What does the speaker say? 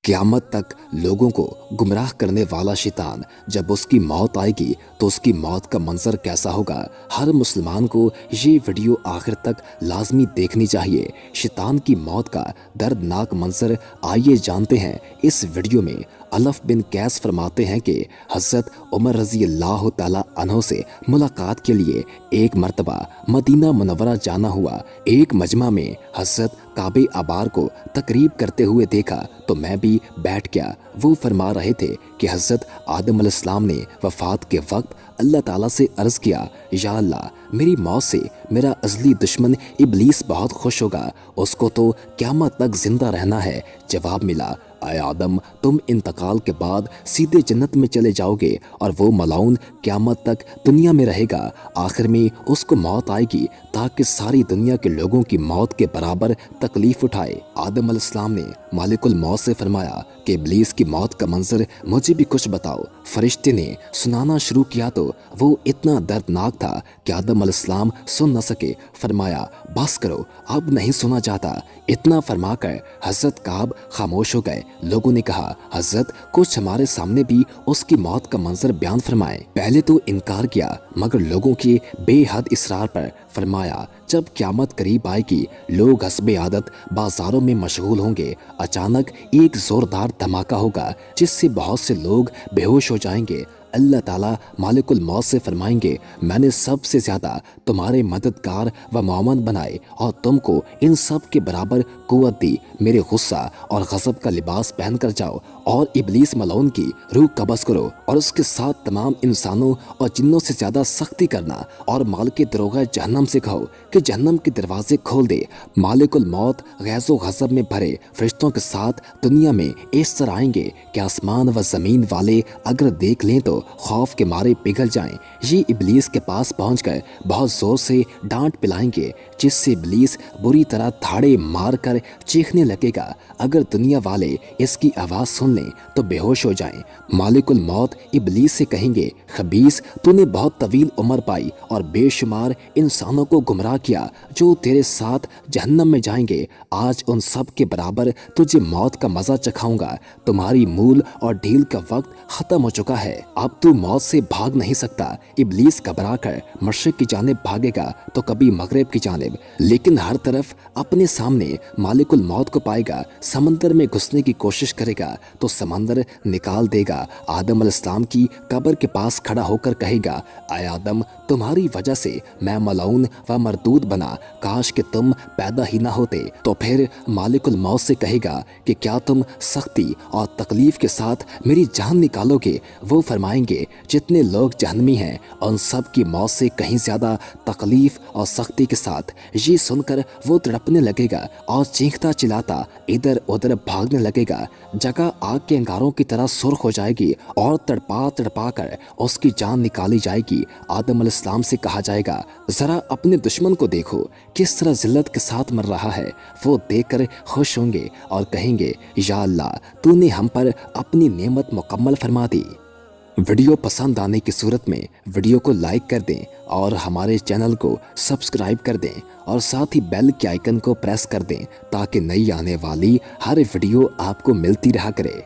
क़यामत तक लोगों को गुमराह करने वाला शैतान जब उसकी मौत आएगी तो उसकी मौत का मंजर कैसा होगा। हर मुसलमान को ये वीडियो आखिर तक लाजमी देखनी चाहिए। शैतान की मौत का दर्दनाक मंजर आइए जानते हैं इस वीडियो में। अलफ बिन कैस फरमाते हैं कि हज़रत उमर रज़ी अल्लाह तआला अन्हो से मुलाकात के लिए एक मरतबा मदीना मुनव्वरा जाना हुआ। एक मजमा में हज़रत काबे आबार को तकरीब करते हुए देखा तो मैं भी बैठ गया। वो फरमा रहे थे कि हज़रत आदम अलैहिस्सलाम ने वफ़ात के वक्त अल्लाह ताला से अर्ज़ किया, या अल्लाह, मेरी मौत से मेरा अज़ली दुश्मन इब्लीस बहुत खुश होगा, उसको तो क़यामत तक जिंदा रहना है। जवाब मिला, आए आदम, तुम इंतकाल के बाद सीधे जन्नत में चले जाओगे और वो मलाउन क़यामत तक दुनिया में रहेगा। आखिर में उसको मौत आएगी ताकि सारी दुनिया के लोगों की मौत के बराबर तकलीफ उठाए। आदम अलैहिस्सलाम ने मालिकुल मौत से फरमाया कि इब्लीस की मौत का मंजर मुझे भी कुछ बताओ। फरिश्ते ने सुनाना शुरू किया तो वो इतना दर्दनाक था कि आदम अलैहिस्सलाम सुन न सके। फरमाया, बस करो, अब नहीं सुना जाता। इतना फरमाकर हज़रत काब खामोश हो गए। लोगों ने कहा, हज़रत, कुछ हमारे सामने भी उसकी मौत का मंजर बयान फरमाएं। पहले तो इनकार किया मगर लोगों के बेहद इसरार पर फरमाया, जब क़यामत करीब आएगी लोग हस्बे आदत बाजारों में मशगूल होंगे। अचानक एक जोरदार धमाका होगा जिससे बहुत से लोग बेहोश हो जाएंगे। अल्लाह ताला मालिकुल मौत से फरमाएंगे, मैंने सबसे ज़्यादा तुम्हारे मददगार व मोमन बनाए और तुमको इन सब के बराबर कुव्वत दी। मेरे गुस्सा और गज़ब का लिबास पहन कर जाओ और इब्लीस मलऊन की रूह कब्ज़ करो और उसके साथ तमाम इंसानों और जिन्नों से ज़्यादा सख्ती करना और मालिक दरोगा जहन्नम से कहो कि जहन्नम के दरवाजे खोल दे। मालिकुल मौत गैज़ो गज़ब में भरे फरिश्तों के साथ दुनिया में इस तरह आएंगे कि आसमान व ज़मीन वाले अगर देख लें तो खौफ के मारे पिघल जाएं। ये इब्लीस के पास पहुंचकर बहुत जोर से डांट पिलाएंगे जिससे इब्लीस बुरी तरह थाड़े मार कर चीखने लगेगा। अगर दुनिया वाले इसकी आवाज़ सुन लें तो बेहोश हो जाएं। मालिकुल मौत इब्लीस से कहेंगे, खबीस, तूने बहुत तवील उम्र पाई और बेशुमार इंसानों को गुमराह किया जो तेरे साथ जहन्नम में जाएंगे। आज उन सब के बराबर तुझे मौत का मज़ा चखाऊंगा। तुम्हारी मूल और ढील का वक्त ख़त्म हो चुका है, अब तू मौत से भाग नहीं सकता। इब्लीस घबरा कर मशरिक की जानिब भागेगा तो कभी मगरिब की जानिब, लेकिन हर तरफ अपने सामने मालिकुल मौत को पाएगा। समंदर में घुसने की कोशिश करेगा तो समंदर निकाल देगा। आदम अलैहिस्सलाम की कब्र के पास खड़ा होकर कहेगा, आए आदम, तुम्हारी वजह से मैं मलऊन व मरदूद बना, काश कि तुम पैदा ही ना होते। तो फिर मालिकुल मौत से कहेगा कि क्या तुम सख्ती और तकलीफ के साथ मेरी जान निकालोगे। वो फरमाएंगे, जितने लोग जहन्नमी हैं उन सब की मौत से कहीं ज़्यादा तकलीफ और सख्ती के साथ। ये सुनकर वो तड़पने लगेगा और चीखता चिल्लाता इधर उधर भागने लगेगा। जगह आग के अंगारों की तरह सुर्ख हो जाएगी और तड़पा तड़पा कर उसकी जान निकाली जाएगी। आदम अलैहिस्सलाम से कहा जाएगा, जरा अपने दुश्मन को देखो किस तरह जिल्लत के साथ मर रहा है। वो देखकर खुश होंगे और कहेंगे, या अल्लाह, तूने हम पर अपनी नेमत मुकम्मल फरमा दी। वीडियो पसंद आने की सूरत में वीडियो को लाइक कर दें और हमारे चैनल को सब्सक्राइब कर दें और साथ ही बेल के आइकन को प्रेस कर दें ताकि नई आने वाली हर वीडियो आपको मिलती रहा करे।